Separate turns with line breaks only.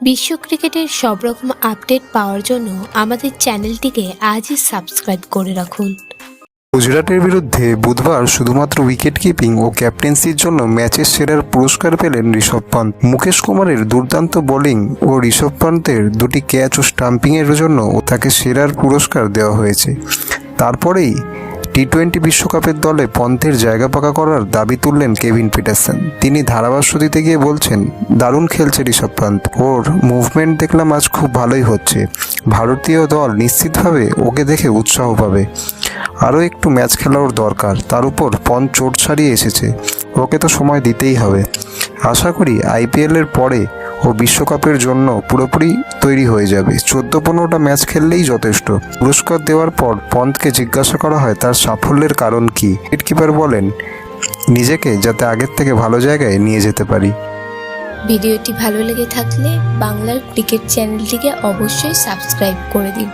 বিশ্ব ক্রিকেটের সব রকম আপডেট পাওয়ার জন্য আমাদের চ্যানেলটিকে আজই সাবস্ক্রাইব করে রাখুন।
গুজরাটের বিরুদ্ধে বুধবার শুধুমাত্র উইকেট কিপিং ও ক্যাপ্টেন্সির জন্য ম্যাচের সেরার পুরস্কার পেলেন ঋষভ পান্ত। মুকেশ কুমারের দুর্দান্ত বোলিং ও ঋষভ পান্তের দুটি ক্যাচ ও স্টাম্পিংয়ের জন্য তাকে সেরার পুরস্কার দেওয়া হয়েছে। তারপরেই টি-20 বিশ্বকাপের দলে পন্থের জায়গা পাকা করার দাবি তুললেন কেভিন পিটারসেন। তিনি ধারাভাষ্য দিতে গিয়ে বলছেন, দারুণ খেলছে ঋষভ পান্ত, ওর মুভমেন্ট দেখলাম আজ খুব ভালোই হচ্ছে। ভারতীয় দল নিশ্চিতভাবে ওকে দেখে উৎসাহ পাবে। আরও একটু ম্যাচ খেলা ওর দরকার, তার উপর পন্থ চোট ছাড়িয়ে এসেছে, ওকে তো সময় দিতেই হবে। আশা করি আইপিএলের পরে ও বিশ্বকাপের জন্য পুরোপুরি তৈরি হয়ে যাবে। 14-15টা ম্যাচ খেললেই যথেষ্ট। পুরস্কার দেওয়ার পর পন্তকে জিজ্ঞাসা করা হয় তার সাফল্যের কারণ কী। উইকেটকিপার বলেন, নিজেকে যাতে আগের থেকে ভালো জায়গায় নিয়ে যেতে পারি।
ভিডিওটি ভালো লেগে থাকলে বাংলার ক্রিকেট চ্যানেলটিকে অবশ্যই সাবস্ক্রাইব করে দিন।